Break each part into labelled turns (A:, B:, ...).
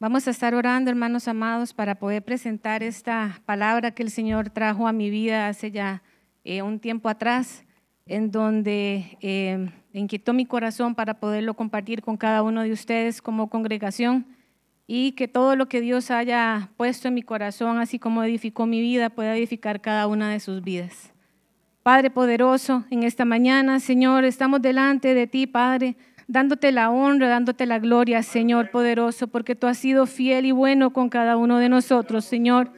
A: Vamos a estar orando, hermanos amados, para poder presentar esta palabra que el Señor trajo a mi vida hace ya un tiempo atrás, en donde inquietó mi corazón para poderlo compartir con cada uno de ustedes como congregación, y que todo lo que Dios haya puesto en mi corazón, así como edificó mi vida, pueda edificar cada una de sus vidas. Padre poderoso, en esta mañana, Señor, estamos delante de ti, Padre, dándote la honra, dándote la gloria, Señor poderoso, porque tú has sido fiel y bueno con cada uno de nosotros, Señor.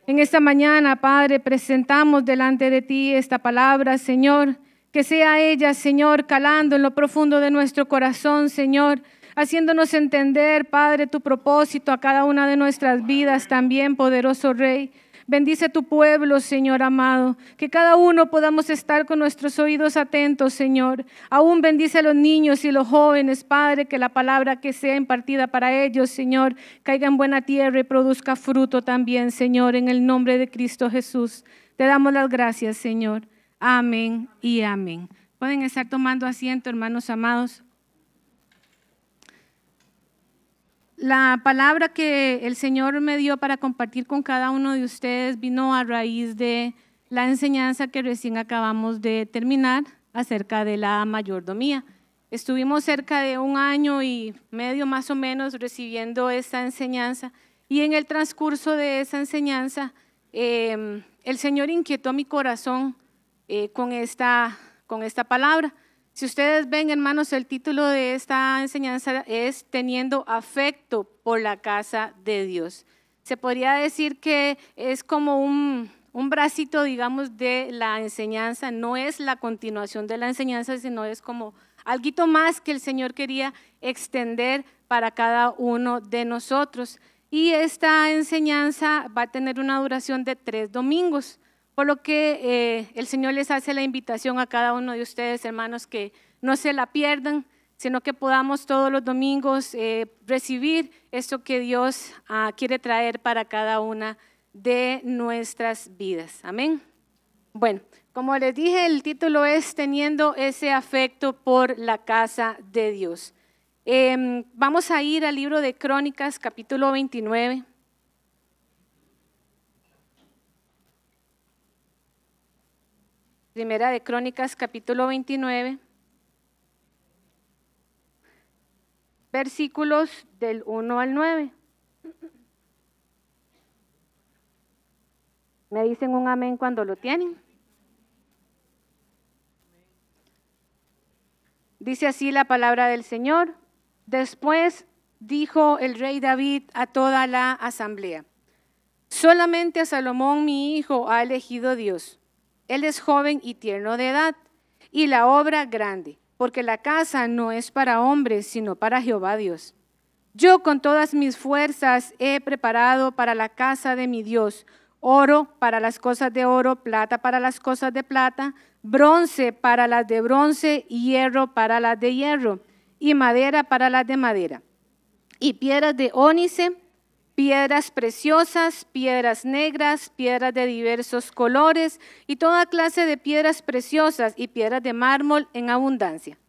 A: En esta mañana, Padre, presentamos delante de ti esta palabra, Señor, que sea ella, Señor, calando en lo profundo de nuestro corazón, Señor, haciéndonos entender, Padre, tu propósito a cada una de nuestras vidas también, poderoso Rey. Bendice tu pueblo, Señor amado, que cada uno podamos estar con nuestros oídos atentos, Señor. Aún bendice a los niños y los jóvenes, Padre, que la palabra que sea impartida para ellos, Señor, caiga en buena tierra y produzca fruto también, Señor, en el nombre de Cristo Jesús. Te damos las gracias, Señor. Amén y amén. Pueden estar tomando asiento, hermanos amados. La palabra que el Señor me dio para compartir con cada uno de ustedes vino a raíz de la enseñanza que recién acabamos de terminar acerca de la mayordomía. Estuvimos cerca de 1 año y medio más o menos recibiendo esta enseñanza, y en el transcurso de esa enseñanza el Señor inquietó mi corazón con esta palabra. Si ustedes ven, hermanos, el título de esta enseñanza es Teniendo afecto por la casa de Dios. Se podría decir que es como un bracito, digamos, de la enseñanza. No es la continuación de la enseñanza, sino es como algo más que el Señor quería extender para cada uno de nosotros. Y esta enseñanza va a tener una duración de 3 domingos. Por lo que el Señor les hace la invitación a cada uno de ustedes, hermanos, que no se la pierdan, sino que podamos todos los domingos recibir esto que Dios quiere traer para cada una de nuestras vidas. Amén. Bueno, como les dije, el título es Teniendo ese afecto por la casa de Dios. Vamos a ir al libro de Crónicas, capítulo 29. Primera de Crónicas, capítulo 29, versículos del 1 al 9. ¿Me dicen un amén cuando lo tienen? Dice así la palabra del Señor. Después dijo el rey David a toda la asamblea: solamente a Salomón mi hijo ha elegido Dios. Él es joven y tierno de edad, y la obra grande, porque la casa no es para hombres, sino para Jehová Dios. Yo con todas mis fuerzas he preparado para la casa de mi Dios oro para las cosas de oro, plata para las cosas de plata, bronce para las de bronce, hierro para las de hierro, y madera para las de madera, y piedras de ónice, piedras preciosas, piedras negras, piedras de diversos colores y toda clase de piedras preciosas y piedras de mármol en abundancia.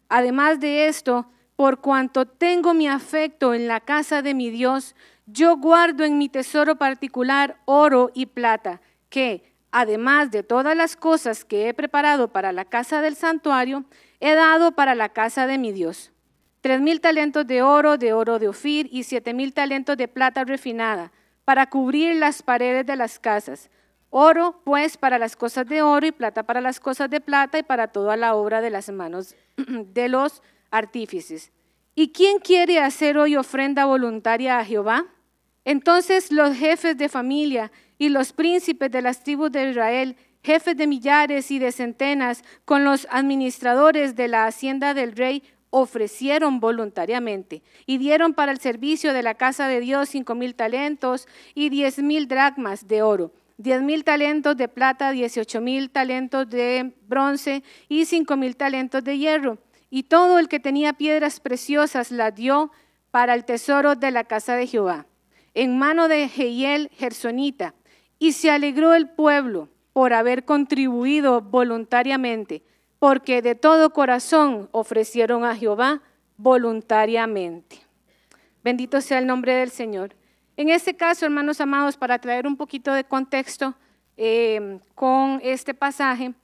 A: Además de esto, por cuanto tengo mi afecto en la casa de mi Dios, yo guardo en mi tesoro particular oro y plata, que, además de todas las cosas que he preparado para la casa del santuario, he dado para la casa de mi Dios. 3,000 talentos de oro de Ofir, y 7,000 talentos de plata refinada, para cubrir las paredes de las casas. Oro, pues, para las cosas de oro, y plata para las cosas de plata, y para toda la obra de las manos de los artífices. ¿Y quién quiere hacer hoy ofrenda voluntaria a Jehová? Entonces los jefes de familia y los príncipes de las tribus de Israel, jefes de millares y de centenas, con los administradores de la hacienda del rey, ofrecieron voluntariamente y dieron para el servicio de la casa de Dios 5,000 talentos y 10,000 dracmas de oro, 10,000 talentos de plata, 18,000 talentos de bronce y 5,000 talentos de hierro. Y todo el que tenía piedras preciosas las dio para el tesoro de la casa de Jehová, en mano de Jehiel Gersonita. Y se alegró el pueblo por haber contribuido voluntariamente, porque de todo corazón ofrecieron a Jehová voluntariamente. Bendito sea el nombre del Señor. En este caso, hermanos amados, para traer un poquito de contexto con este pasaje,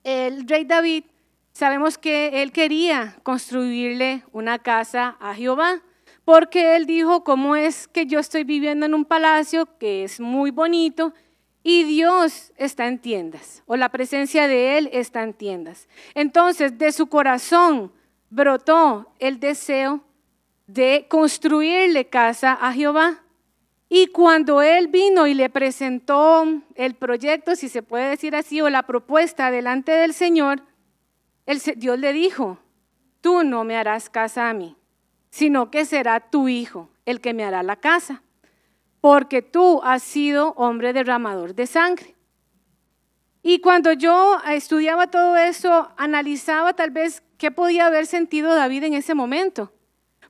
A: el rey David, sabemos que él quería construirle una casa a Jehová, porque él dijo, ¿cómo es que yo estoy viviendo en un palacio que es muy bonito y Dios está en tiendas, o la presencia de Él está en tiendas? Entonces, de su corazón brotó el deseo de construirle casa a Jehová. Y cuando él vino y le presentó el proyecto, si se puede decir así, o la propuesta delante del Señor, Dios le dijo, tú no me harás casa a mí, sino que será tu hijo el que me hará la casa, porque tú has sido hombre derramador de sangre. Y cuando yo estudiaba todo eso, analizaba tal vez qué podía haber sentido David en ese momento.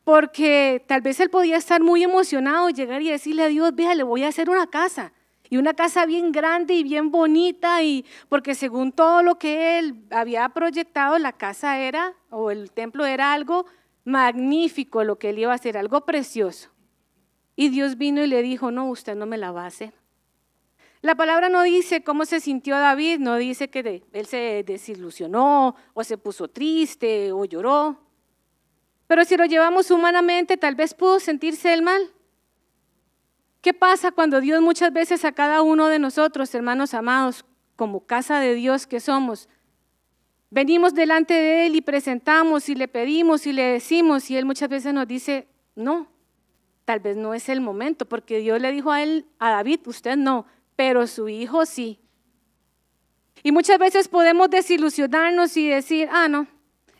A: Porque tal vez él podía estar muy emocionado y llegar y decirle a Dios, vea, le voy a hacer una casa. Y una casa bien grande y bien bonita, y porque según todo lo que él había proyectado, la casa era, o el templo era algo magnífico, lo que él iba a hacer, algo precioso. Y Dios vino y le dijo, no, usted no me la va a hacer. La palabra no dice cómo se sintió David, no dice que él se desilusionó, o se puso triste, o lloró. Pero si lo llevamos humanamente, tal vez pudo sentirse él mal. ¿Qué pasa cuando Dios muchas veces a cada uno de nosotros, hermanos amados, como casa de Dios que somos, venimos delante de Él y presentamos y le pedimos y le decimos, y Él muchas veces nos dice, no, tal vez no es el momento, porque Dios le dijo a David, usted no, pero su hijo sí. Y muchas veces podemos desilusionarnos y decir, no,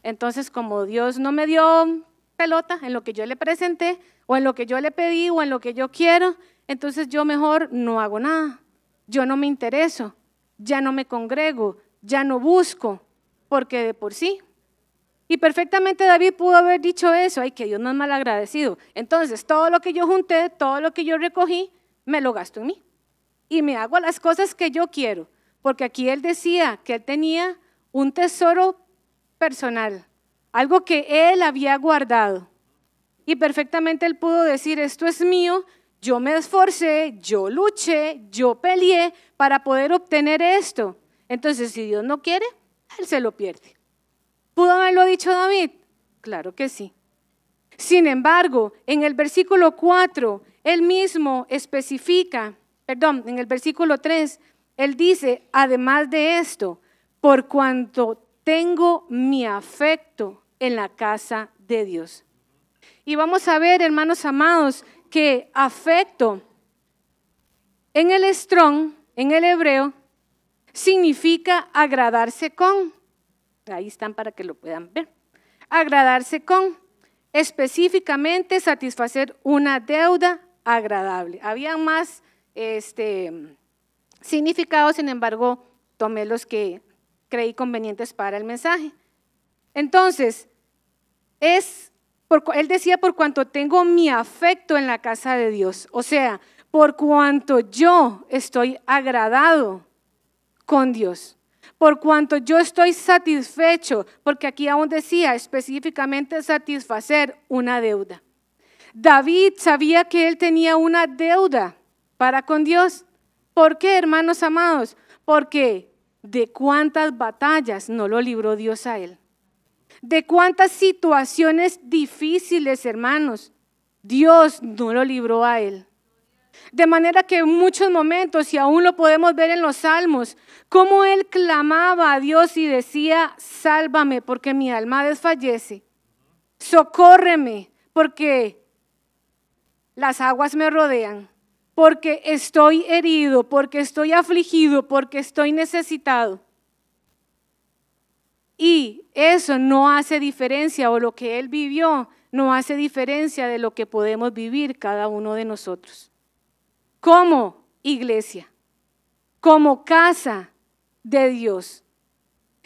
A: entonces como Dios no me dio pelota en lo que yo le presenté, o en lo que yo le pedí, o en lo que yo quiero, entonces yo mejor no hago nada, yo no me intereso, ya no me congrego, ya no busco, porque de por sí. Y perfectamente David pudo haber dicho eso, ay, que Dios no es mal agradecido. Entonces todo lo que yo junté, todo lo que yo recogí, me lo gasto en mí. Y me hago las cosas que yo quiero, porque aquí él decía que él tenía un tesoro personal, algo que él había guardado. Y perfectamente él pudo decir, esto es mío, yo me esforcé, yo luché, yo peleé para poder obtener esto. Entonces, si Dios no quiere, él se lo pierde. ¿Pudo haberlo dicho David? Claro que sí. Sin embargo, en el versículo 4, él mismo especifica, en el versículo 3, él dice, además de esto, por cuanto tengo mi afecto en la casa de Dios. Y vamos a ver, hermanos amados, que afecto en el Strong, en el hebreo, significa agradarse con. Ahí están para que lo puedan ver. Agradarse con, específicamente satisfacer una deuda agradable. Había más significados, sin embargo, tomé los que creí convenientes para el mensaje. Entonces, él decía, por cuanto tengo mi afecto en la casa de Dios, o sea, por cuanto yo estoy agradado con Dios, por cuanto yo estoy satisfecho, porque aquí aún decía específicamente satisfacer una deuda. David sabía que él tenía una deuda para con Dios. ¿Por qué, hermanos amados? Porque de cuántas batallas no lo libró Dios a él. De cuántas situaciones difíciles, hermanos, Dios no lo libró a él. De manera que en muchos momentos, y aún lo podemos ver en los salmos, cómo él clamaba a Dios y decía, sálvame porque mi alma desfallece, socórreme porque las aguas me rodean, porque estoy herido, porque estoy afligido, porque estoy necesitado. Y eso no hace diferencia, o lo que él vivió no hace diferencia de lo que podemos vivir cada uno de nosotros. Como iglesia, como casa de Dios.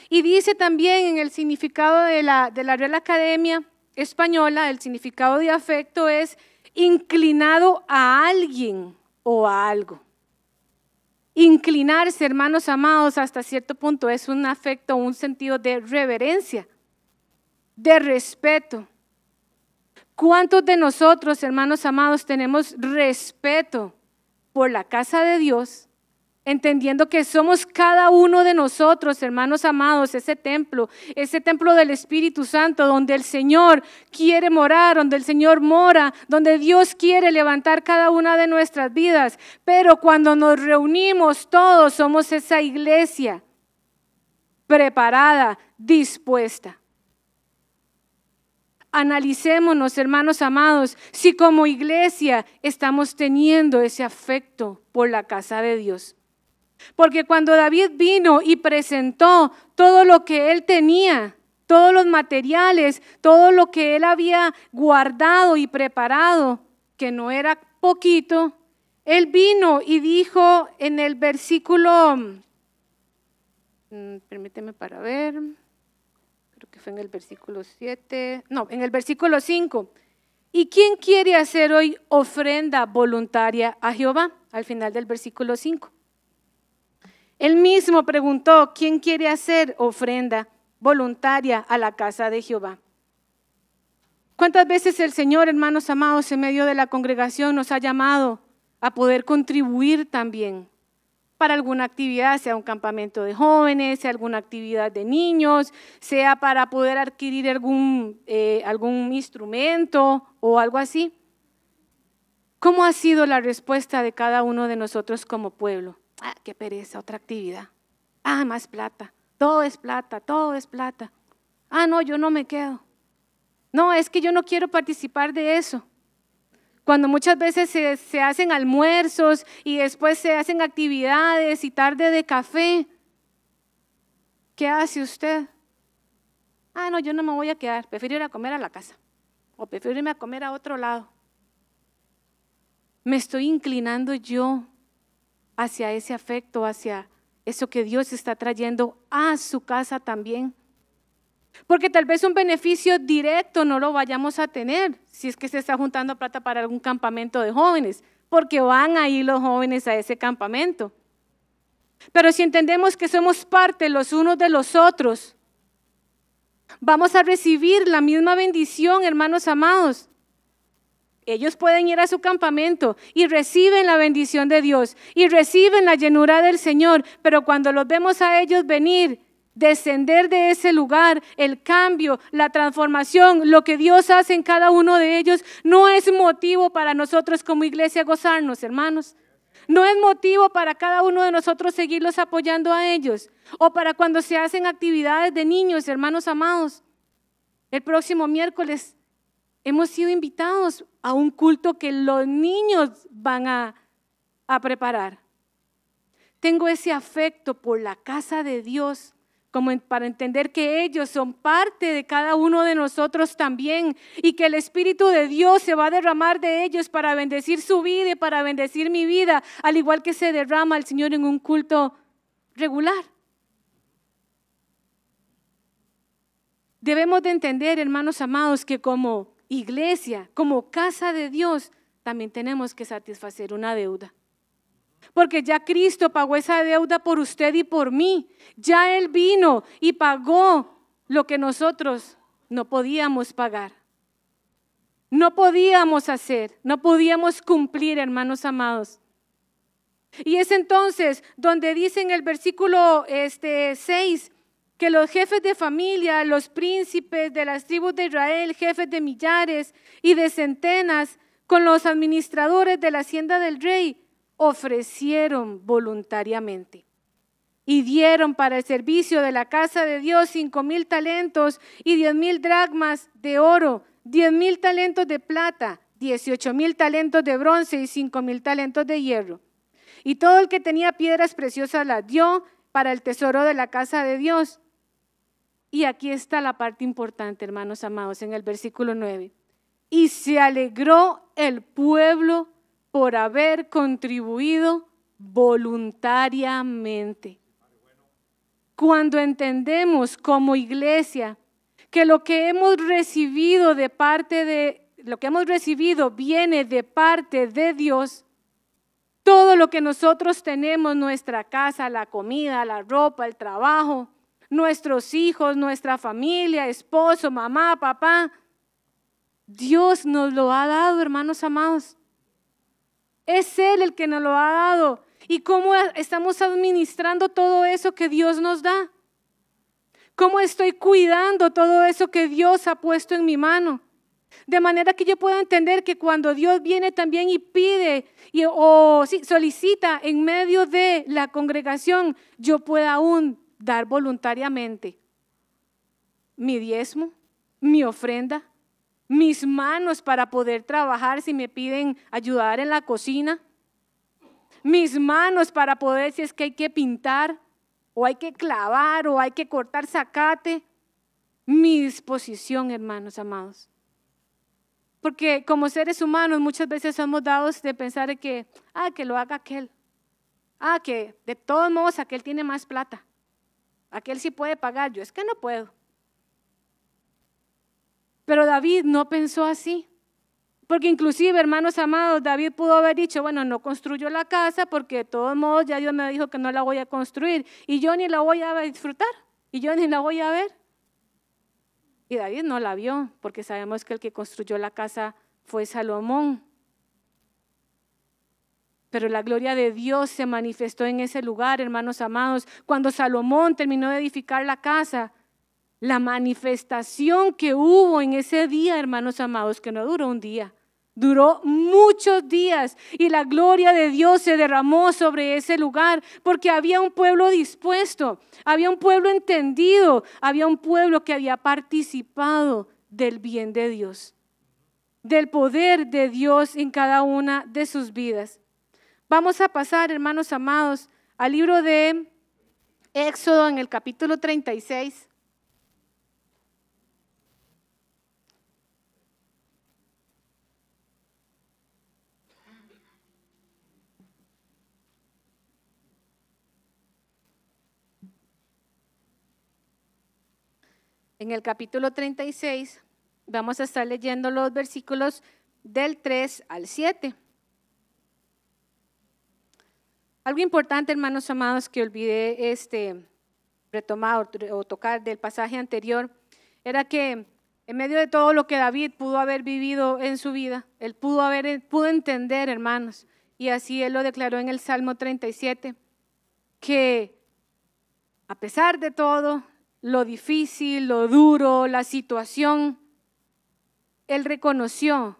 A: Y dice también en el significado de la Real Academia Española, el significado de afecto es inclinado a alguien o a algo. Inclinarse, hermanos amados, hasta cierto punto es un afecto, un sentido de reverencia, de respeto. ¿Cuántos de nosotros, hermanos amados, tenemos respeto por la casa de Dios, entendiendo que somos cada uno de nosotros, hermanos amados, ese templo del Espíritu Santo, donde el Señor quiere morar, donde el Señor mora, donde Dios quiere levantar cada una de nuestras vidas? Pero cuando nos reunimos todos, somos esa iglesia preparada, dispuesta. Analicémonos, hermanos amados, si como iglesia estamos teniendo ese afecto por la casa de Dios. Porque cuando David vino y presentó todo lo que él tenía, todos los materiales, todo lo que él había guardado y preparado, que no era poquito, él vino y dijo en el versículo, permíteme para ver, creo que fue en el versículo 7, no, en el versículo 5. ¿Y quién quiere hacer hoy ofrenda voluntaria a Jehová? Al final del versículo 5. Él mismo preguntó, ¿quién quiere hacer ofrenda voluntaria a la casa de Jehová? ¿Cuántas veces el Señor, hermanos amados, en medio de la congregación nos ha llamado a poder contribuir también para alguna actividad, sea un campamento de jóvenes, sea alguna actividad de niños, sea para poder adquirir algún instrumento o algo así? ¿Cómo ha sido la respuesta de cada uno de nosotros como pueblo? Qué pereza, otra actividad. Más plata, todo es plata, todo es plata. No, yo no me quedo. No, es que yo no quiero participar de eso. Cuando muchas veces se hacen almuerzos y después se hacen actividades y tarde de café, ¿qué hace usted? No, yo no me voy a quedar, prefiero ir a comer a la casa o prefiero irme a comer a otro lado. Me estoy inclinando yo hacia ese afecto, hacia eso que Dios está trayendo a su casa también. Porque tal vez un beneficio directo no lo vayamos a tener si es que se está juntando plata para algún campamento de jóvenes, porque van a ir los jóvenes a ese campamento. Pero si entendemos que somos parte los unos de los otros, vamos a recibir la misma bendición, hermanos amados. Ellos pueden ir a su campamento y reciben la bendición de Dios y reciben la llenura del Señor, pero cuando los vemos a ellos venir, descender de ese lugar, el cambio, la transformación, lo que Dios hace en cada uno de ellos, no es motivo para nosotros como iglesia gozarnos, hermanos. No es motivo para cada uno de nosotros seguirlos apoyando a ellos, o para cuando se hacen actividades de niños, hermanos amados. El próximo miércoles hemos sido invitados a un culto que los niños van a preparar. Tengo ese afecto por la casa de Dios, como para entender que ellos son parte de cada uno de nosotros también, y que el Espíritu de Dios se va a derramar de ellos para bendecir su vida y para bendecir mi vida, al igual que se derrama el Señor en un culto regular. Debemos de entender, hermanos amados, que como iglesia, como casa de Dios, también tenemos que satisfacer una deuda. Porque ya Cristo pagó esa deuda por usted y por mí. Ya Él vino y pagó lo que nosotros no podíamos pagar. No podíamos hacer, no podíamos cumplir, hermanos amados. Y es entonces donde dice en el versículo 6, que los jefes de familia, los príncipes de las tribus de Israel, jefes de millares y de centenas, con los administradores de la hacienda del rey, ofrecieron voluntariamente y dieron para el servicio de la casa de Dios 5,000 talentos y 10,000 dracmas de oro, 10,000 talentos de plata, 18,000 talentos de bronce y 5,000 talentos de hierro. Y todo el que tenía piedras preciosas las dio para el tesoro de la casa de Dios. Y aquí está la parte importante, hermanos amados, en el versículo 9. Y se alegró el pueblo por haber contribuido voluntariamente. Cuando entendemos como iglesia que lo que hemos recibido viene de parte de Dios, todo lo que nosotros tenemos, nuestra casa, la comida, la ropa, el trabajo, nuestros hijos, nuestra familia, esposo, mamá, papá, Dios nos lo ha dado, hermanos amados. Es Él el que nos lo ha dado. ¿Y cómo estamos administrando todo eso que Dios nos da? ¿Cómo estoy cuidando todo eso que Dios ha puesto en mi mano? De manera que yo pueda entender que cuando Dios viene también y pide solicita en medio de la congregación, yo pueda aún dar voluntariamente mi diezmo, mi ofrenda, mis manos para poder trabajar si me piden ayudar en la cocina, mis manos para poder, si es que hay que pintar o hay que clavar o hay que cortar zacate, mi disposición, hermanos amados. Porque como seres humanos muchas veces somos dados de pensar que lo haga aquel, que de todos modos aquel tiene más plata, aquel sí puede pagar, yo es que no puedo. Pero David no pensó así, porque inclusive, hermanos amados, David pudo haber dicho, bueno, no construyo la casa porque de todos modos ya Dios me dijo que no la voy a construir y yo ni la voy a disfrutar y yo ni la voy a ver. Y David no la vio, porque sabemos que el que construyó la casa fue Salomón. Pero la gloria de Dios se manifestó en ese lugar, hermanos amados. Cuando Salomón terminó de edificar la casa, la manifestación que hubo en ese día, hermanos amados, que no duró un día, duró muchos días, y la gloria de Dios se derramó sobre ese lugar, porque había un pueblo dispuesto, había un pueblo entendido, había un pueblo que había participado del bien de Dios, del poder de Dios en cada una de sus vidas. Vamos a pasar, hermanos amados, al libro de Éxodo en el capítulo 36. En el capítulo 36 vamos a estar leyendo los versículos del 3 al 7. Algo importante, hermanos amados, que olvidé retomar o tocar del pasaje anterior, era que en medio de todo lo que David pudo haber vivido en su vida, él pudo entender, hermanos, y así él lo declaró en el Salmo 37, que a pesar de todo, lo difícil, lo duro, la situación, él reconoció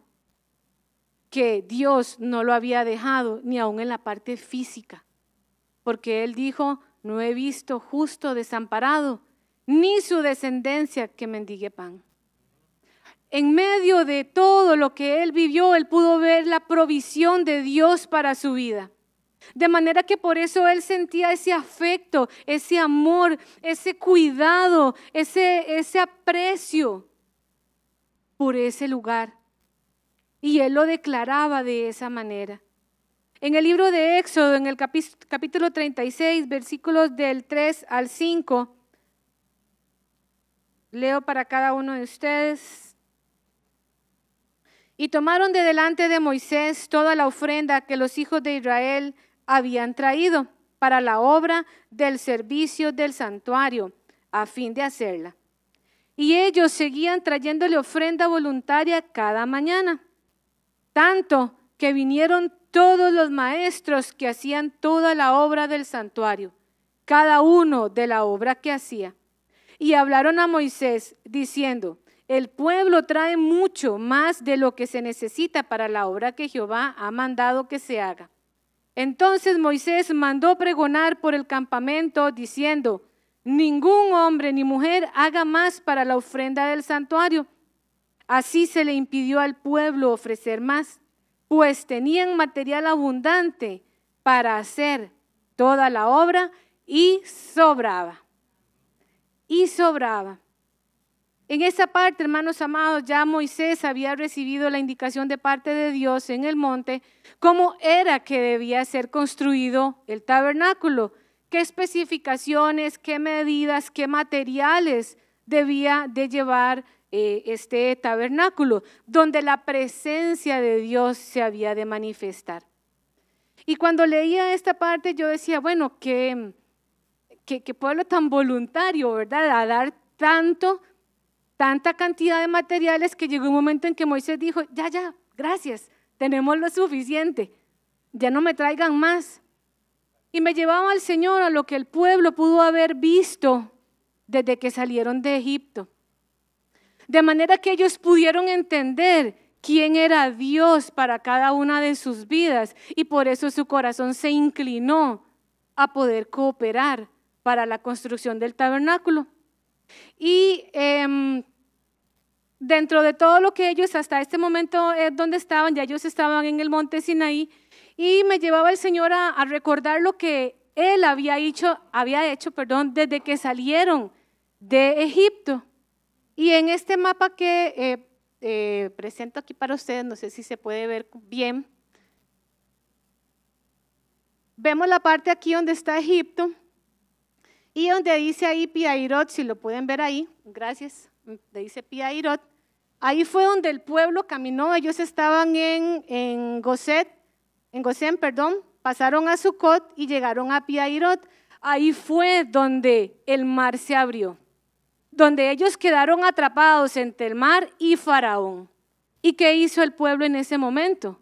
A: que Dios no lo había dejado ni aún en la parte física, porque él dijo, no he visto justo desamparado, ni su descendencia que mendigue pan. En medio de todo lo que él vivió, él pudo ver la provisión de Dios para su vida. De manera que por eso él sentía ese afecto, ese amor, ese cuidado, ese aprecio por ese lugar. Y él lo declaraba de esa manera. En el libro de Éxodo, en el capítulo 36, versículos del 3 al 5, leo para cada uno de ustedes. Y tomaron de delante de Moisés toda la ofrenda que los hijos de Israel habían traído para la obra del servicio del santuario, a fin de hacerla. Y ellos seguían trayéndole ofrenda voluntaria cada mañana, tanto que vinieron todos los maestros que hacían toda la obra del santuario, cada uno de la obra que hacía. Y hablaron a Moisés diciendo, el pueblo trae mucho más de lo que se necesita para la obra que Jehová ha mandado que se haga. Entonces Moisés mandó pregonar por el campamento diciendo, ningún hombre ni mujer haga más para la ofrenda del santuario. Así se le impidió al pueblo ofrecer más, pues tenían material abundante para hacer toda la obra y sobraba. Y sobraba. En esa parte, hermanos amados, ya Moisés había recibido la indicación de parte de Dios en el monte, cómo era que debía ser construido el tabernáculo, qué especificaciones, qué medidas, qué materiales debía de llevar este tabernáculo, donde la presencia de Dios se había de manifestar. Y cuando leía esta parte yo decía, bueno, qué pueblo tan voluntario, ¿verdad? A dar tanto tanta cantidad de materiales que llegó un momento en que Moisés dijo, ya, gracias, tenemos lo suficiente, ya no me traigan más. Y me llevaba al Señor a lo que el pueblo pudo haber visto desde que salieron de Egipto. De manera que ellos pudieron entender quién era Dios para cada una de sus vidas y por eso su corazón se inclinó a poder cooperar para la construcción del tabernáculo. Y dentro de todo lo que ellos hasta este momento donde estaban, ya ellos estaban en el monte Sinaí, y me llevaba el Señor a recordar lo que Él había hecho desde que salieron de Egipto. Y en este mapa que presento aquí para ustedes, no sé si se puede ver bien, vemos la parte aquí donde está Egipto y donde dice ahí Pi-Hahirot, si lo pueden ver ahí, gracias, donde dice Pi-Hahirot, ahí fue donde el pueblo caminó, ellos estaban en Gosén, pasaron a Sucot y llegaron a Pi-Hahirot, ahí fue donde el mar se abrió, donde ellos quedaron atrapados entre el mar y Faraón. ¿Y qué hizo el pueblo en ese momento?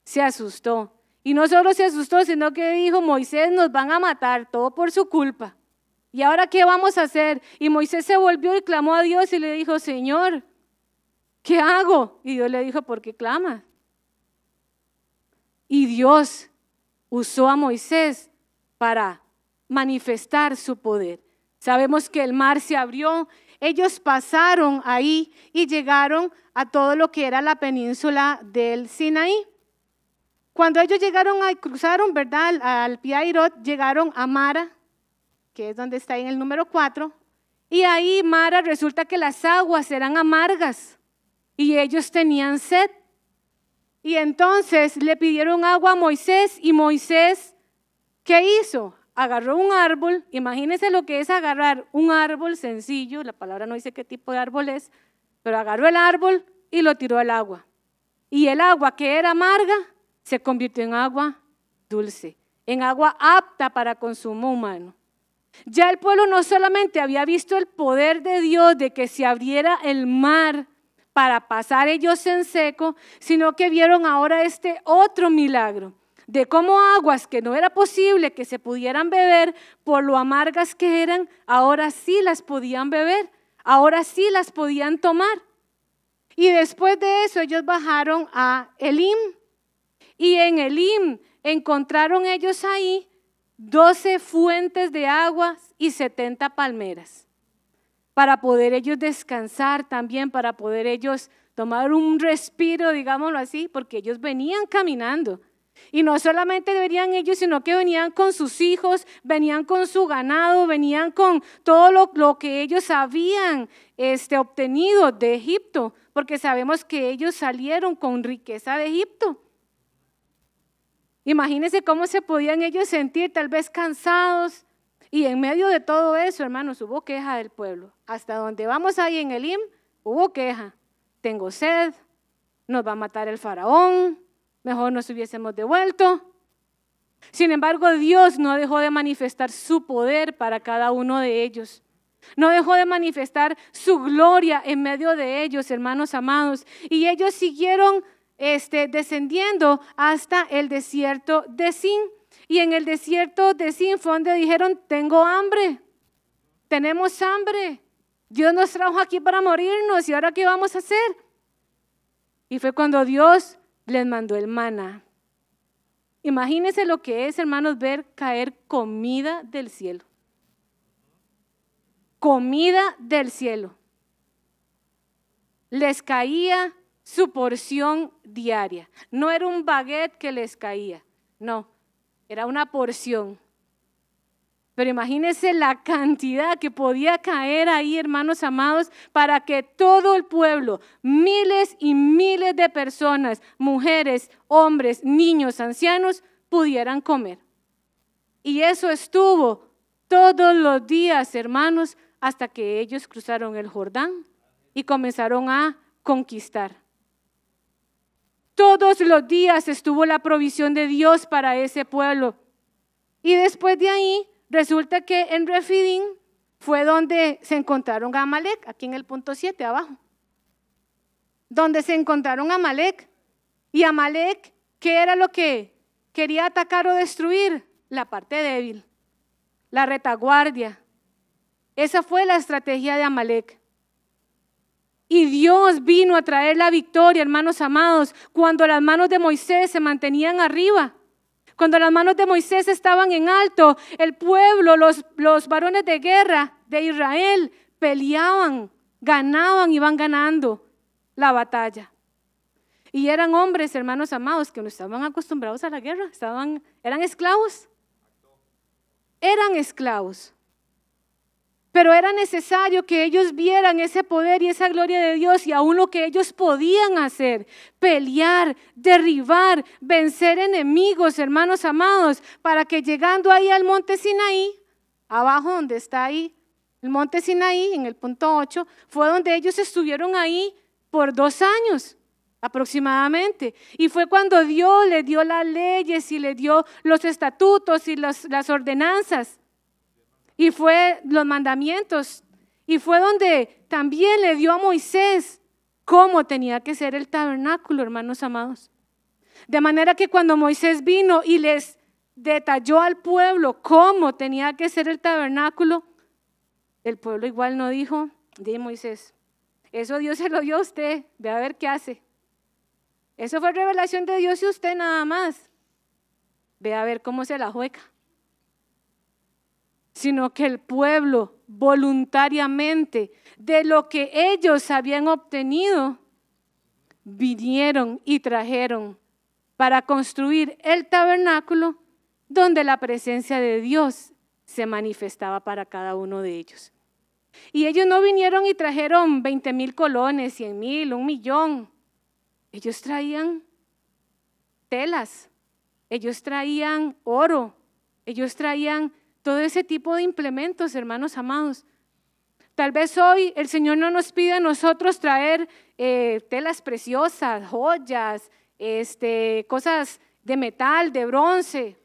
A: Se asustó. Y no solo se asustó, sino que dijo, Moisés, nos van a matar, todo por su culpa. ¿Y ahora qué vamos a hacer? Y Moisés se volvió y clamó a Dios y le dijo, Señor, ¿qué hago? Y Dios le dijo, ¿por qué clamas? Y Dios usó a Moisés para manifestar su poder. Sabemos que el mar se abrió, ellos pasaron ahí y llegaron a todo lo que era la península del Sinaí. Cuando ellos cruzaron, ¿verdad? Al Pi-Hahirot, llegaron a Mara, que es donde está en el número 4, y ahí Mara resulta que las aguas eran amargas y ellos tenían sed. Y entonces le pidieron agua a Moisés y Moisés, ¿qué hizo? Agarró un árbol, imagínense lo que es agarrar un árbol sencillo, la palabra no dice qué tipo de árbol es, pero agarró el árbol y lo tiró al agua. Y el agua que era amarga se convirtió en agua dulce, en agua apta para consumo humano. Ya el pueblo no solamente había visto el poder de Dios de que se abriera el mar para pasar ellos en seco, sino que vieron ahora este otro milagro, de cómo aguas que no era posible que se pudieran beber por lo amargas que eran, ahora sí las podían beber, ahora sí las podían tomar. Y después de eso ellos bajaron a Elim y en Elim encontraron ellos ahí 12 fuentes de aguas y 70 palmeras para poder ellos descansar también, para poder ellos tomar un respiro, digámoslo así, porque ellos venían caminando. Y no solamente venían ellos, sino que venían con sus hijos, venían con su ganado, venían con todo lo que ellos habían obtenido de Egipto, porque sabemos que ellos salieron con riqueza de Egipto. Imagínense cómo se podían ellos sentir, tal vez cansados, y en medio de todo eso, hermanos, hubo queja del pueblo. Hasta donde vamos ahí en Elim, hubo queja. Tengo sed, nos va a matar el faraón, mejor nos hubiésemos devuelto. Sin embargo, Dios no dejó de manifestar su poder para cada uno de ellos. No dejó de manifestar su gloria en medio de ellos, hermanos amados. Y ellos siguieron descendiendo hasta el desierto de Sin. Y en el desierto de Sin fue donde dijeron, tengo hambre, tenemos hambre. Dios nos trajo aquí para morirnos y ahora ¿qué vamos a hacer? Y fue cuando Dios les mandó el maná. Imagínense lo que es, hermanos, ver caer comida del cielo. Comida del cielo. Les caía su porción diaria. No era un baguette que les caía, no, era una porción. Pero imagínense la cantidad que podía caer ahí, hermanos amados, para que todo el pueblo, miles y miles de personas, mujeres, hombres, niños, ancianos, pudieran comer. Y eso estuvo todos los días, hermanos, hasta que ellos cruzaron el Jordán y comenzaron a conquistar. Todos los días estuvo la provisión de Dios para ese pueblo. Y después de ahí, resulta que en Refidim fue donde se encontraron a Amalek, aquí en el punto 7 abajo. Donde se encontraron a Amalek. Y Amalek, ¿qué era lo que quería atacar o destruir? La parte débil, la retaguardia. Esa fue la estrategia de Amalek. Y Dios vino a traer la victoria, hermanos amados, cuando las manos de Moisés se mantenían arriba. Cuando las manos de Moisés estaban en alto, el pueblo, los varones de guerra de Israel peleaban, ganaban y van ganando la batalla. Y eran hombres, hermanos amados, que no estaban acostumbrados a la guerra, eran esclavos. Eran esclavos. Pero era necesario que ellos vieran ese poder y esa gloria de Dios y aún lo que ellos podían hacer, pelear, derribar, vencer enemigos, hermanos amados, para que llegando ahí al monte Sinaí, abajo donde está ahí, el monte Sinaí, en el punto 8, fue donde ellos estuvieron ahí por 2 años aproximadamente. Y fue cuando Dios les dio las leyes y les dio los estatutos y las ordenanzas. Y fue los mandamientos, y fue donde también le dio a Moisés cómo tenía que ser el tabernáculo, hermanos amados. De manera que cuando Moisés vino y les detalló al pueblo cómo tenía que ser el tabernáculo, el pueblo igual no dijo, di Moisés, eso Dios se lo dio a usted, ve a ver qué hace. Eso fue revelación de Dios y usted nada más, ve a ver cómo se la juega. Sino que el pueblo voluntariamente, de lo que ellos habían obtenido, vinieron y trajeron para construir el tabernáculo donde la presencia de Dios se manifestaba para cada uno de ellos. Y ellos no vinieron y trajeron 20,000 colones, 100,000, 1,000,000. Ellos traían telas, ellos traían oro, ellos traían todo ese tipo de implementos, hermanos amados. Tal vez hoy el Señor no nos pide a nosotros traer telas preciosas, joyas, cosas de metal, de bronce.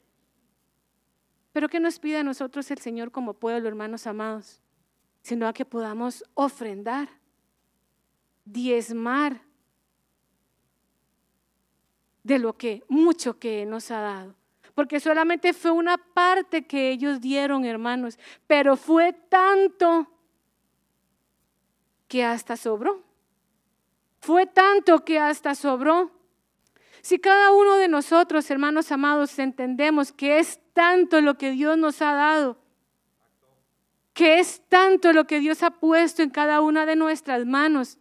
A: Pero ¿qué nos pide a nosotros el Señor como pueblo, hermanos amados? Sino a que podamos ofrendar, diezmar de lo que mucho que nos ha dado. Porque solamente fue una parte que ellos dieron, hermanos, pero fue tanto que hasta sobró. Fue tanto que hasta sobró. Si cada uno de nosotros, hermanos amados, entendemos que es tanto lo que Dios nos ha dado, que es tanto lo que Dios ha puesto en cada una de nuestras manos,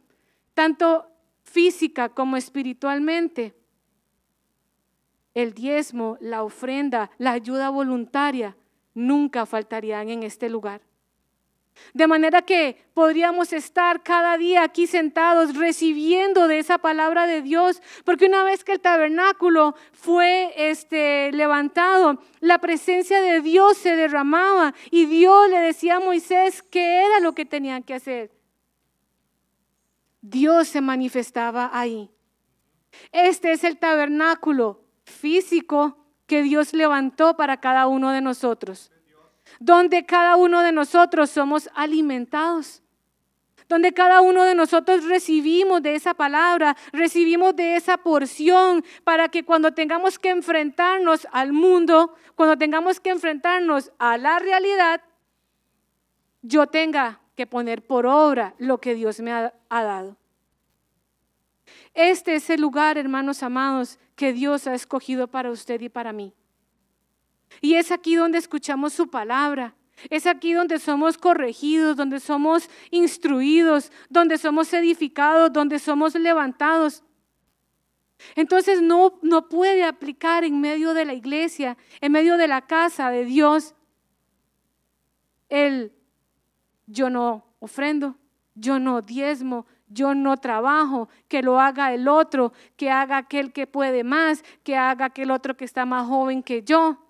A: tanto física como espiritualmente, el diezmo, la ofrenda, la ayuda voluntaria nunca faltarían en este lugar. De manera que podríamos estar cada día aquí sentados recibiendo de esa palabra de Dios, porque una vez que el tabernáculo fue levantado, la presencia de Dios se derramaba y Dios le decía a Moisés qué era lo que tenían que hacer. Dios se manifestaba ahí. Este es el tabernáculo físico que Dios levantó para cada uno de nosotros, donde cada uno de nosotros somos alimentados, donde cada uno de nosotros recibimos de esa palabra, recibimos de esa porción para que cuando tengamos que enfrentarnos al mundo, cuando tengamos que enfrentarnos a la realidad, yo tenga que poner por obra lo que Dios me ha dado. Este es el lugar, hermanos amados, que Dios ha escogido para usted y para mí. Y es aquí donde escuchamos su palabra. Es aquí donde somos corregidos, donde somos instruidos, donde somos edificados, donde somos levantados. Entonces no puede aplicar en medio de la iglesia, en medio de la casa de Dios, el yo no ofrendo, yo no diezmo, yo no trabajo, que lo haga el otro, que haga aquel que puede más, que haga aquel otro que está más joven que yo.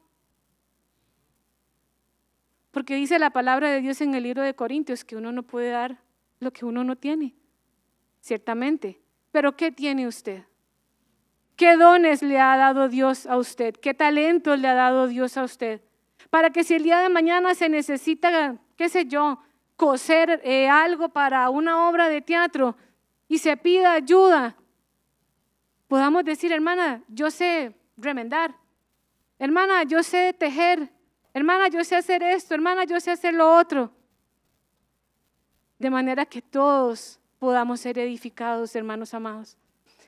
A: Porque dice la palabra de Dios en el libro de Corintios que uno no puede dar lo que uno no tiene, ciertamente. Pero ¿qué tiene usted? ¿Qué dones le ha dado Dios a usted? ¿Qué talentos le ha dado Dios a usted? Para que si el día de mañana se necesita, qué sé yo, coser algo para una obra de teatro y se pida ayuda, podamos decir, hermana, yo sé remendar, hermana, yo sé tejer, hermana, yo sé hacer esto, hermana, yo sé hacer lo otro. De manera que todos podamos ser edificados, hermanos amados.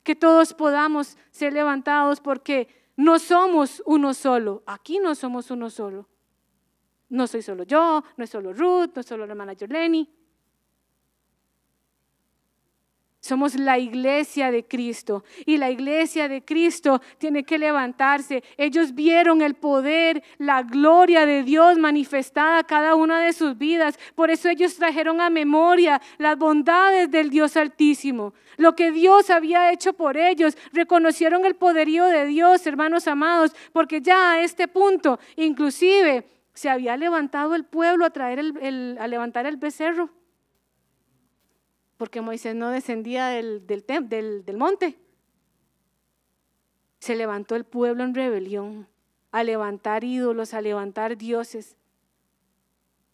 A: Que todos podamos ser levantados, porque no somos uno solo. Aquí no somos uno solo. No soy solo yo, no es solo Ruth, no es solo la hermana Yoleni. Somos la iglesia de Cristo, y la iglesia de Cristo tiene que levantarse. Ellos vieron el poder, la gloria de Dios manifestada a cada una de sus vidas. Por eso ellos trajeron a memoria las bondades del Dios Altísimo, lo que Dios había hecho por ellos. Reconocieron el poderío de Dios, hermanos amados, porque ya a este punto inclusive se había levantado el pueblo a levantar el becerro, porque Moisés no descendía del monte. Se levantó el pueblo en rebelión, a levantar ídolos, a levantar dioses.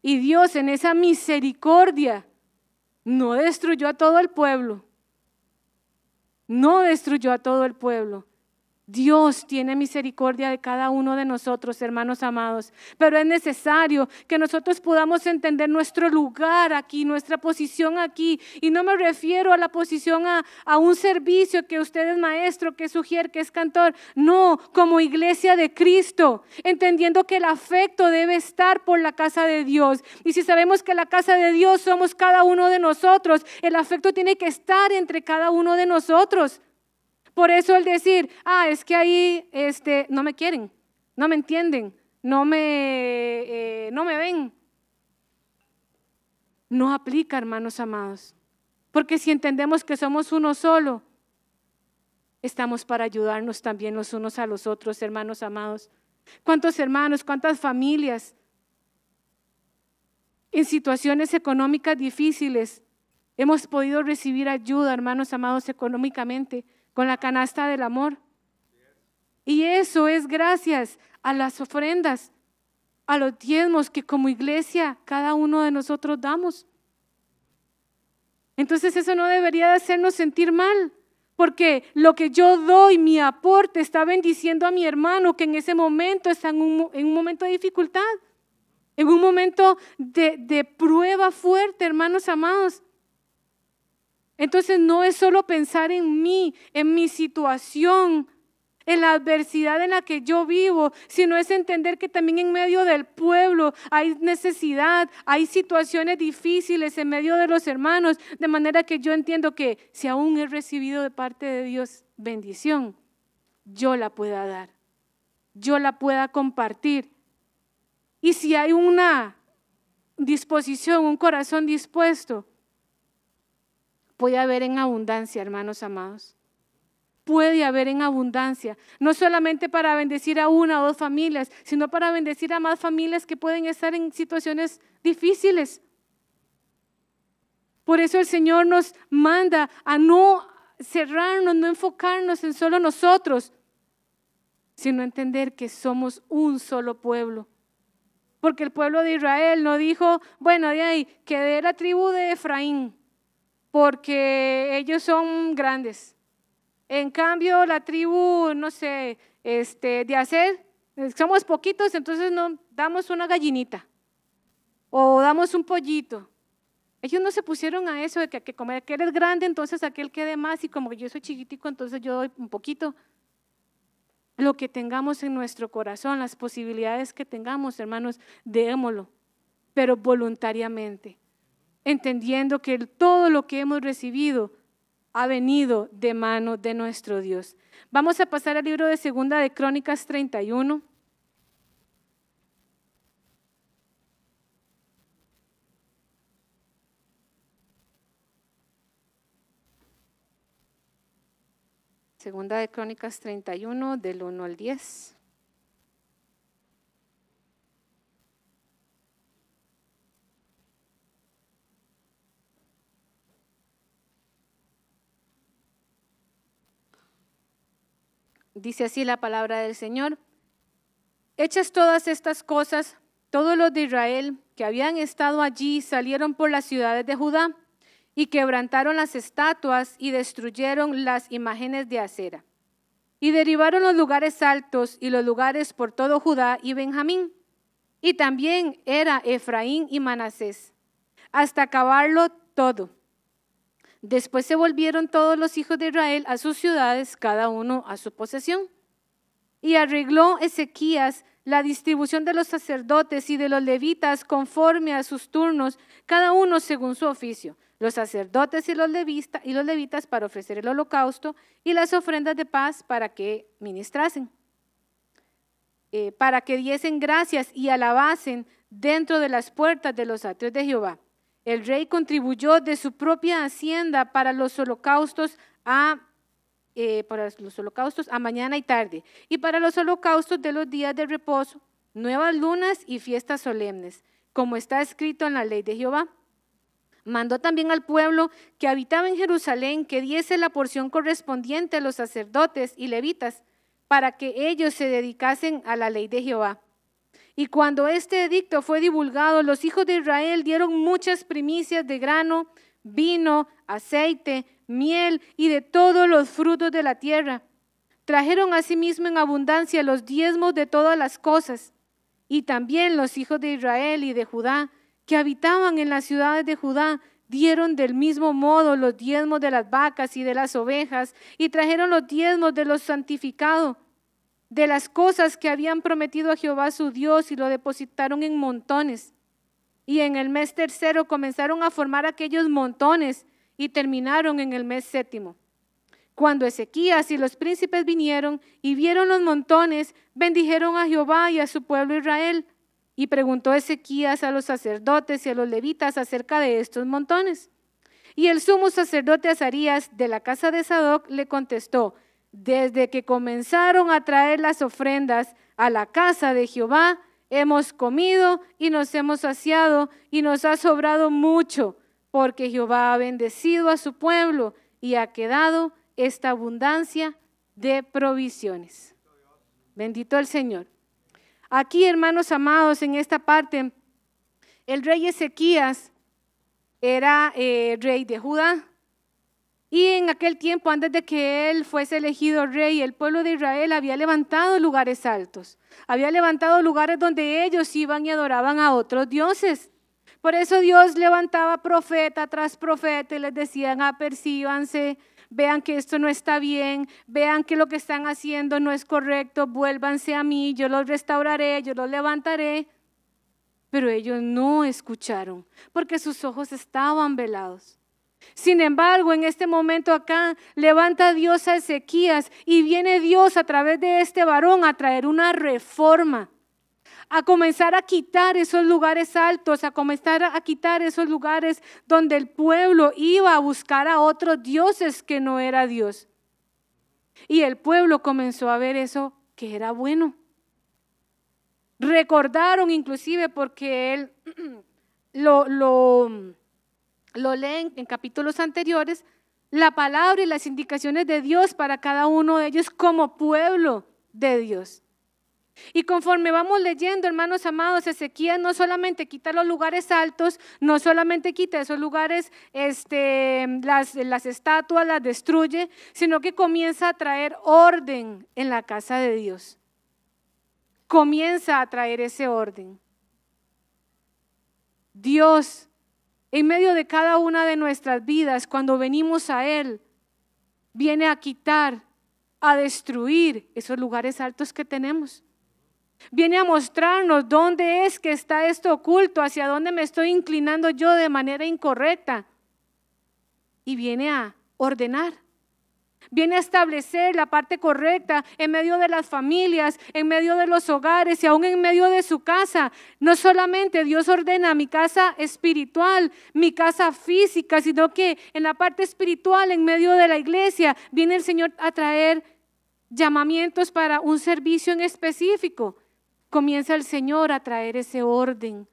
A: Y Dios, en esa misericordia, no destruyó a todo el pueblo. No destruyó a todo el pueblo. Dios tiene misericordia de cada uno de nosotros, hermanos amados, pero es necesario que nosotros podamos entender nuestro lugar aquí, nuestra posición aquí, y no me refiero a la posición a un servicio, que usted es maestro, que es ujier, que es cantor, no, como iglesia de Cristo, entendiendo que el afecto debe estar por la casa de Dios, y si sabemos que la casa de Dios somos cada uno de nosotros, el afecto tiene que estar entre cada uno de nosotros. Por eso el decir, es que ahí no me quieren, no me entienden, no me ven, no aplica, hermanos amados. Porque si entendemos que somos uno solo, estamos para ayudarnos también los unos a los otros, hermanos amados. ¿Cuántos hermanos, cuántas familias en situaciones económicas difíciles hemos podido recibir ayuda, hermanos amados, económicamente, con la canasta del amor? Y eso es gracias a las ofrendas, a los diezmos que como iglesia cada uno de nosotros damos. Entonces eso no debería de hacernos sentir mal, porque lo que yo doy, mi aporte, está bendiciendo a mi hermano que en ese momento está en un momento de dificultad, en un momento de prueba fuerte, hermanos amados. Entonces no es solo pensar en mí, en mi situación, en la adversidad en la que yo vivo, sino es entender que también en medio del pueblo hay necesidad, hay situaciones difíciles en medio de los hermanos, de manera que yo entiendo que si aún he recibido de parte de Dios bendición, yo la pueda dar, yo la pueda compartir. Y si hay una disposición, un corazón dispuesto, puede haber en abundancia, hermanos amados. Puede haber en abundancia, no solamente para bendecir a una o dos familias, sino para bendecir a más familias que pueden estar en situaciones difíciles. Por eso el Señor nos manda a no cerrarnos, no enfocarnos en solo nosotros, sino entender que somos un solo pueblo. Porque el pueblo de Israel no dijo, bueno, de ahí, que de la tribu de Efraín, porque ellos son grandes. En cambio, la tribu, no sé, de Aser, somos poquitos, entonces no damos una gallinita o damos un pollito. Ellos no se pusieron a eso de que como aquel es grande, entonces aquel quede más, y como yo soy chiquitico, entonces yo doy un poquito. Lo que tengamos en nuestro corazón, las posibilidades que tengamos, hermanos, démoslo, pero voluntariamente, entendiendo que todo lo que hemos recibido ha venido de mano de nuestro Dios. Vamos a pasar al libro de Segunda de Crónicas 31. Segunda de Crónicas 31, del 1 al 10. Dice así la palabra del Señor. Hechas todas estas cosas, todos los de Israel que habían estado allí salieron por las ciudades de Judá y quebrantaron las estatuas y destruyeron las imágenes de acera. Y derribaron los lugares altos y los lugares por todo Judá y Benjamín. Y también era Efraín y Manasés, hasta acabarlo todo. Después se volvieron todos los hijos de Israel a sus ciudades, cada uno a su posesión. Y arregló Ezequías la distribución de los sacerdotes y de los levitas conforme a sus turnos, cada uno según su oficio. Los sacerdotes y los levitas para ofrecer el holocausto y las ofrendas de paz para que ministrasen, para que diesen gracias y alabasen dentro de las puertas de los atrios de Jehová. El rey contribuyó de su propia hacienda para los holocaustos a mañana y tarde, y para los holocaustos de los días de reposo, nuevas lunas y fiestas solemnes, como está escrito en la ley de Jehová. Mandó también al pueblo que habitaba en Jerusalén que diese la porción correspondiente a los sacerdotes y levitas, para que ellos se dedicasen a la ley de Jehová. Y cuando este edicto fue divulgado, los hijos de Israel dieron muchas primicias de grano, vino, aceite, miel y de todos los frutos de la tierra. Trajeron asimismo en abundancia los diezmos de todas las cosas. Y también los hijos de Israel y de Judá, que habitaban en las ciudades de Judá, dieron del mismo modo los diezmos de las vacas y de las ovejas, y trajeron los diezmos de los santificados, de las cosas que habían prometido a Jehová su Dios, y lo depositaron en montones. Y en el mes tercero comenzaron a formar aquellos montones, y terminaron en el mes séptimo. Cuando Ezequías y los príncipes vinieron y vieron los montones, bendijeron a Jehová y a su pueblo Israel. Y preguntó Ezequías a los sacerdotes y a los levitas acerca de estos montones. Y el sumo sacerdote Azarías de la casa de Sadoc le contestó: desde que comenzaron a traer las ofrendas a la casa de Jehová, hemos comido y nos hemos saciado y nos ha sobrado mucho, porque Jehová ha bendecido a su pueblo y ha quedado esta abundancia de provisiones. Bendito el Señor. Aquí, hermanos amados, en esta parte, el rey Ezequías era rey de Judá. Y en aquel tiempo, antes de que él fuese elegido rey, el pueblo de Israel había levantado lugares altos. Había levantado lugares donde ellos iban y adoraban a otros dioses. Por eso Dios levantaba profeta tras profeta y les decían: apercíbanse, vean que esto no está bien, vean que lo que están haciendo no es correcto, vuélvanse a mí, yo los restauraré, yo los levantaré. Pero ellos no escucharon, porque sus ojos estaban velados. Sin embargo, en este momento acá, levanta Dios a Ezequías y viene Dios a través de este varón a traer una reforma, a comenzar a quitar esos lugares altos, a comenzar a quitar esos lugares donde el pueblo iba a buscar a otros dioses que no era Dios. Y el pueblo comenzó a ver eso que era bueno. Recordaron inclusive, porque él lo leen en capítulos anteriores, la palabra y las indicaciones de Dios para cada uno de ellos como pueblo de Dios. Y conforme vamos leyendo, hermanos amados, Ezequías no solamente quita los lugares altos, no solamente quita esos lugares, las estatuas las destruye, sino que comienza a traer orden en la casa de Dios. Comienza a traer ese orden. Dios, en medio de cada una de nuestras vidas, cuando venimos a Él, viene a quitar, a destruir esos lugares altos que tenemos. Viene a mostrarnos dónde es que está esto oculto, hacia dónde me estoy inclinando yo de manera incorrecta. Y viene a ordenar, viene a establecer la parte correcta en medio de las familias, en medio de los hogares y aún en medio de su casa. No solamente Dios ordena mi casa espiritual, mi casa física, sino que en la parte espiritual, en medio de la iglesia, viene el Señor a traer llamamientos para un servicio en específico. Comienza el Señor a traer ese orden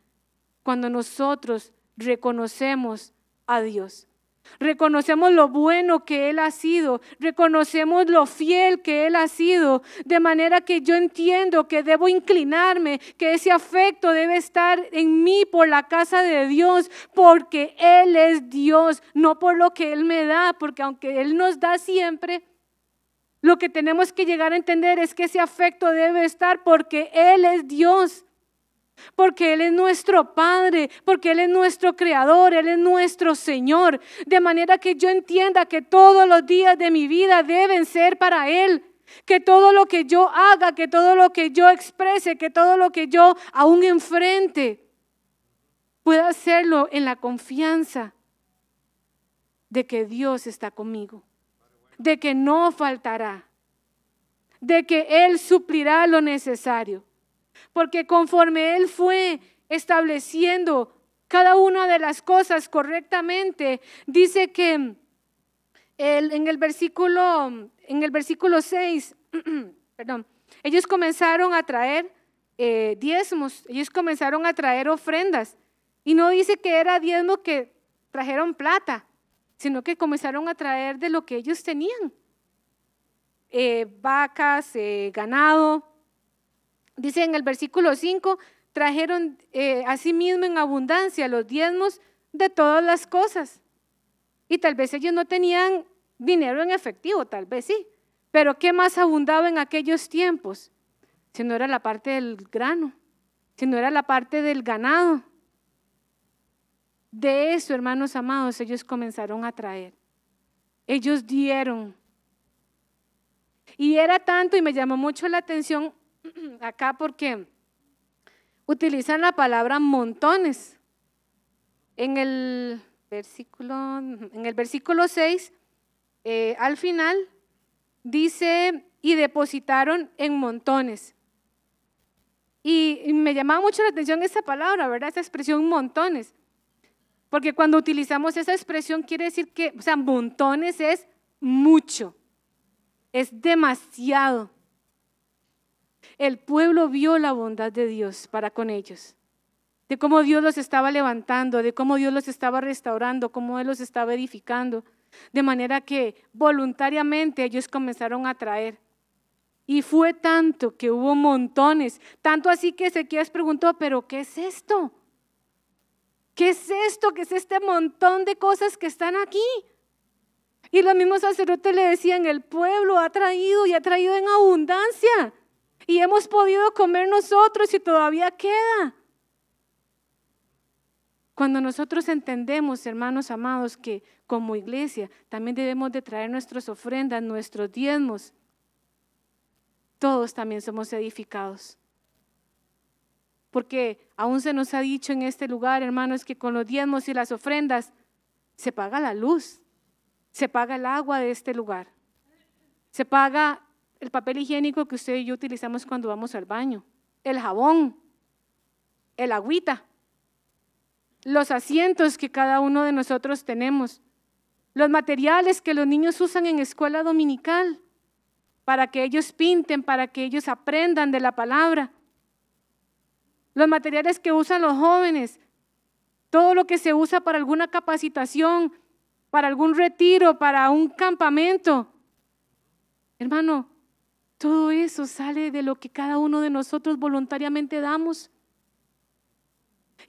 A: cuando nosotros reconocemos a Dios. Reconocemos lo bueno que Él ha sido, reconocemos lo fiel que Él ha sido, de manera que yo entiendo que debo inclinarme, que ese afecto debe estar en mí por la casa de Dios, porque Él es Dios, no por lo que Él me da, porque aunque Él nos da siempre, lo que tenemos que llegar a entender es que ese afecto debe estar porque Él es Dios. Porque Él es nuestro Padre, porque Él es nuestro Creador, Él es nuestro Señor. De manera que yo entienda que todos los días de mi vida deben ser para Él. Que todo lo que yo haga, que todo lo que yo exprese, que todo lo que yo aún enfrente, pueda hacerlo en la confianza de que Dios está conmigo, de que no faltará, de que Él suplirá lo necesario. Porque conforme Él fue estableciendo cada una de las cosas correctamente, dice que en el versículo 6, perdón, ellos comenzaron a traer diezmos, ellos comenzaron a traer ofrendas. Y no dice que era diezmo que trajeron plata, sino que comenzaron a traer de lo que ellos tenían. Vacas, ganado. Dice en el versículo 5, trajeron asimismo en abundancia los diezmos de todas las cosas. Y tal vez ellos no tenían dinero en efectivo, tal vez sí. Pero ¿qué más abundaba en aquellos tiempos? Si no era la parte del grano, si no era la parte del ganado. De eso, hermanos amados, ellos comenzaron a traer. Ellos dieron. Y era tanto, y me llamó mucho la atención acá porque utilizan la palabra montones. En el versículo 6, al final, dice, y depositaron en montones. Y me llamaba mucho la atención esa palabra, ¿verdad? Esa expresión montones. Porque cuando utilizamos esa expresión quiere decir que, o sea, montones es mucho, es demasiado. El pueblo vio la bondad de Dios para con ellos, de cómo Dios los estaba levantando, de cómo Dios los estaba restaurando, cómo Él los estaba edificando, de manera que voluntariamente ellos comenzaron a traer. Y fue tanto que hubo montones, tanto así que Ezequías preguntó, ¿pero qué es esto? ¿Qué es esto? ¿Qué es este montón de cosas que están aquí? Y los mismos sacerdotes le decían, el pueblo ha traído y ha traído en abundancia. Y hemos podido comer nosotros y todavía queda. Cuando nosotros entendemos, hermanos amados, que como iglesia también debemos de traer nuestras ofrendas, nuestros diezmos, todos también somos edificados. Porque aún se nos ha dicho en este lugar, hermanos, que con los diezmos y las ofrendas se paga la luz, se paga el agua de este lugar, se paga el papel higiénico que usted y yo utilizamos cuando vamos al baño, el jabón, el agüita, los asientos que cada uno de nosotros tenemos, los materiales que los niños usan en escuela dominical, para que ellos pinten, para que ellos aprendan de la palabra. Los materiales que usan los jóvenes, todo lo que se usa para alguna capacitación, para algún retiro, para un campamento. Hermano, todo eso sale de lo que cada uno de nosotros voluntariamente damos.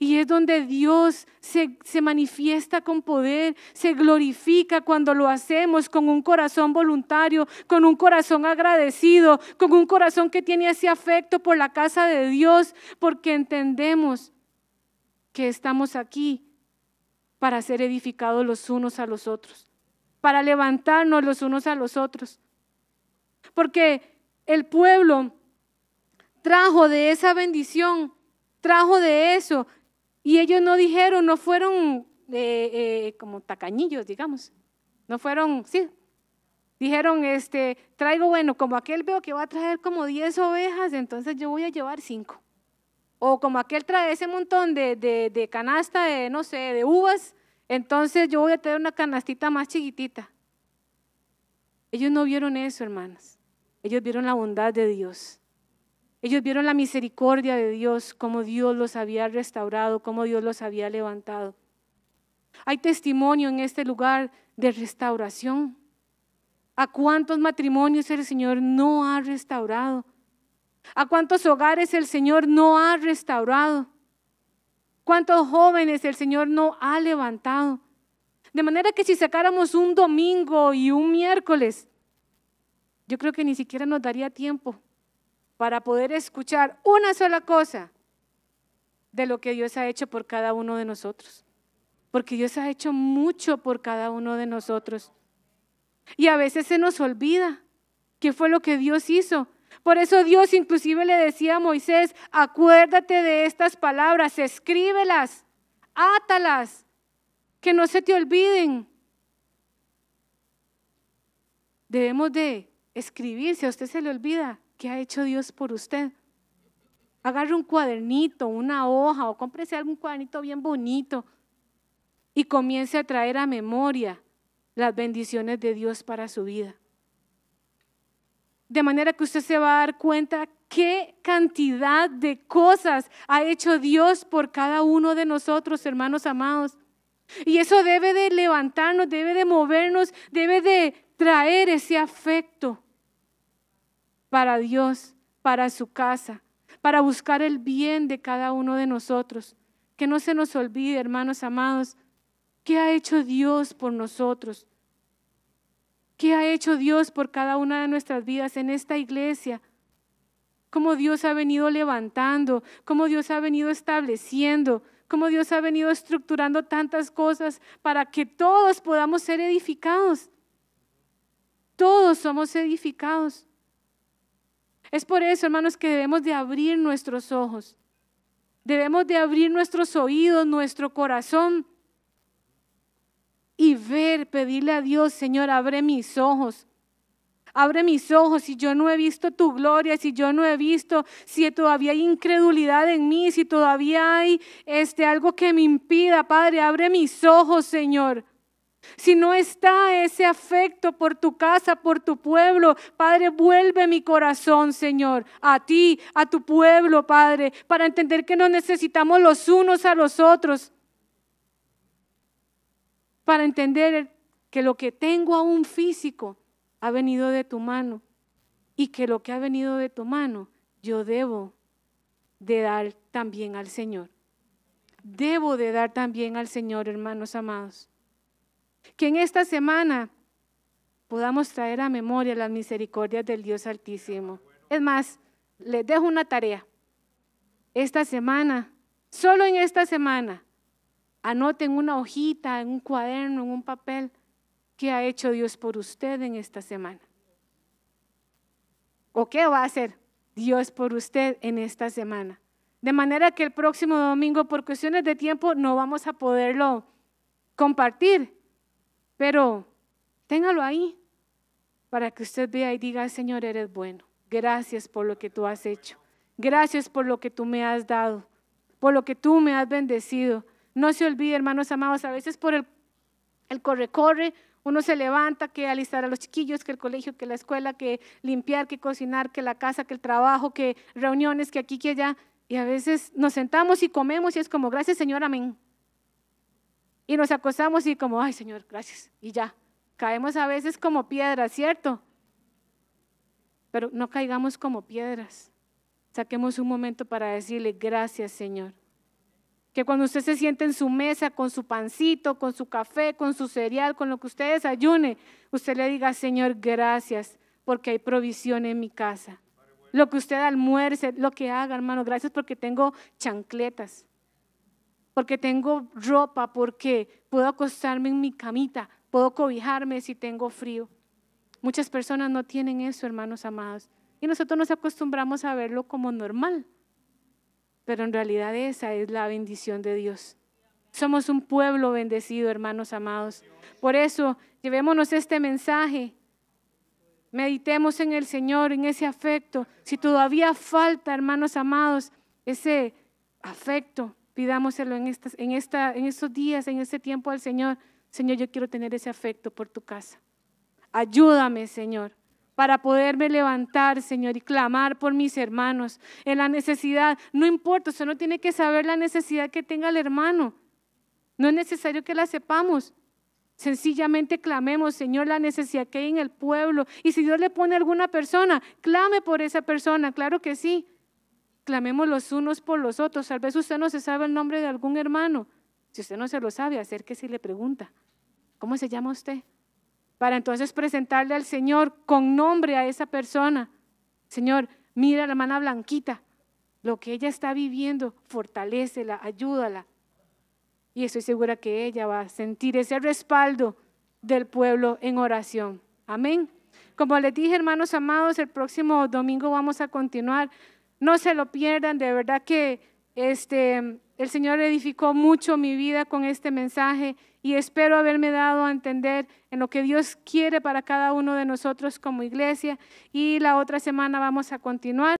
A: Y es donde Dios se manifiesta con poder, se glorifica cuando lo hacemos con un corazón voluntario, con un corazón agradecido, con un corazón que tiene ese afecto por la casa de Dios, porque entendemos que estamos aquí para ser edificados los unos a los otros, para levantarnos los unos a los otros. Porque el pueblo trajo de esa bendición, trajo de eso. Y ellos no dijeron, no fueron como tacañillos, digamos. No fueron, sí. Dijeron, traigo, bueno, como aquel veo que va a traer como 10 ovejas, entonces yo voy a llevar 5. O como aquel trae ese montón de canasta de, no sé, de uvas, entonces yo voy a traer una canastita más chiquitita. Ellos no vieron eso, hermanos. Ellos vieron la bondad de Dios. Ellos vieron la misericordia de Dios, cómo Dios los había restaurado, cómo Dios los había levantado. Hay testimonio en este lugar de restauración. ¿A cuántos matrimonios el Señor no ha restaurado? ¿A cuántos hogares el Señor no ha restaurado? ¿Cuántos jóvenes el Señor no ha levantado? De manera que si sacáramos un domingo y un miércoles, yo creo que ni siquiera nos daría tiempo para poder escuchar una sola cosa de lo que Dios ha hecho por cada uno de nosotros. Porque Dios ha hecho mucho por cada uno de nosotros. Y a veces se nos olvida qué fue lo que Dios hizo. Por eso Dios inclusive le decía a Moisés, acuérdate de estas palabras, escríbelas, átalas, que no se te olviden. Debemos de escribir, si a usted se le olvida, ¿qué ha hecho Dios por usted? Agarre un cuadernito, una hoja o cómprese algún cuadernito bien bonito y comience a traer a memoria las bendiciones de Dios para su vida. De manera que usted se va a dar cuenta qué cantidad de cosas ha hecho Dios por cada uno de nosotros, hermanos amados. Y eso debe de levantarnos, debe de movernos, debe de traer ese afecto para Dios, para su casa, para buscar el bien de cada uno de nosotros. Que no se nos olvide, hermanos amados, ¿qué ha hecho Dios por nosotros? ¿Qué ha hecho Dios por cada una de nuestras vidas en esta iglesia? Cómo Dios ha venido levantando, cómo Dios ha venido estableciendo, cómo Dios ha venido estructurando tantas cosas para que todos podamos ser edificados. Todos somos edificados. Es por eso, hermanos, que debemos de abrir nuestros ojos. Debemos de abrir nuestros oídos, nuestro corazón y ver, pedirle a Dios, Señor, abre mis ojos. Abre mis ojos, si yo no he visto tu gloria, si yo no he visto, si todavía hay incredulidad en mí, si todavía hay algo que me impida, Padre, abre mis ojos, Señor. Si no está ese afecto por tu casa, por tu pueblo, Padre, vuelve mi corazón, Señor, a ti, a tu pueblo, Padre, para entender que nos necesitamos los unos a los otros. Para entender que lo que tengo aún físico ha venido de tu mano y que lo que ha venido de tu mano yo debo de dar también al Señor. Debo de dar también al Señor, hermanos amados. Que en esta semana podamos traer a memoria las misericordias del Dios Altísimo. Es más, les dejo una tarea. Esta semana, solo en esta semana, anoten una hojita, en un cuaderno, en un papel, ¿qué ha hecho Dios por usted en esta semana? ¿O qué va a hacer Dios por usted en esta semana? De manera que el próximo domingo, por cuestiones de tiempo, no vamos a poderlo compartir, pero téngalo ahí para que usted vea y diga, Señor, eres bueno. Gracias por lo que tú has hecho. Gracias por lo que tú me has dado, por lo que tú me has bendecido. No se olvide, hermanos amados, a veces por el corre-corre, uno se levanta, que alistar a los chiquillos, que el colegio, que la escuela, que limpiar, que cocinar, que la casa, que el trabajo, que reuniones, que aquí, que allá. Y a veces nos sentamos y comemos y es como, gracias Señor, amén. Y nos acostamos y como, ay Señor, gracias. Y ya, caemos a veces como piedras, ¿cierto? Pero no caigamos como piedras. Saquemos un momento para decirle, gracias Señor. Que cuando usted se siente en su mesa con su pancito, con su café, con su cereal, con lo que usted desayune, usted le diga, Señor, gracias, porque hay provisión en mi casa. Lo que usted almuerce, lo que haga, hermano, gracias porque tengo chancletas, porque tengo ropa, porque puedo acostarme en mi camita, puedo cobijarme si tengo frío. Muchas personas no tienen eso, hermanos amados, y nosotros nos acostumbramos a verlo como normal. Pero en realidad esa es la bendición de Dios. Somos un pueblo bendecido, hermanos amados. Por eso, llevémonos este mensaje. Meditemos en el Señor, en ese afecto. Si todavía falta, hermanos amados, ese afecto, pidámoselo en estos días, en este tiempo al Señor. Señor, yo quiero tener ese afecto por tu casa. Ayúdame, Señor, para poderme levantar, Señor, y clamar por mis hermanos en la necesidad. No importa, usted no tiene que saber la necesidad que tenga el hermano. No es necesario que la sepamos. Sencillamente clamemos, Señor, la necesidad que hay en el pueblo. Y si Dios le pone a alguna persona, clame por esa persona, claro que sí. Clamemos los unos por los otros. Tal vez usted no se sabe el nombre de algún hermano. Si usted no se lo sabe, acérquese y le pregunta, ¿cómo se llama usted? Para entonces presentarle al Señor con nombre a esa persona. Señor, mira a la hermana Blanquita, lo que ella está viviendo, fortalécela, ayúdala. Y estoy segura que ella va a sentir ese respaldo del pueblo en oración. Amén. Como les dije, hermanos amados, el próximo domingo vamos a continuar. No se lo pierdan, de verdad que el Señor edificó mucho mi vida con este mensaje y espero haberme dado a entender en lo que Dios quiere para cada uno de nosotros como iglesia. Y la otra semana vamos a continuar.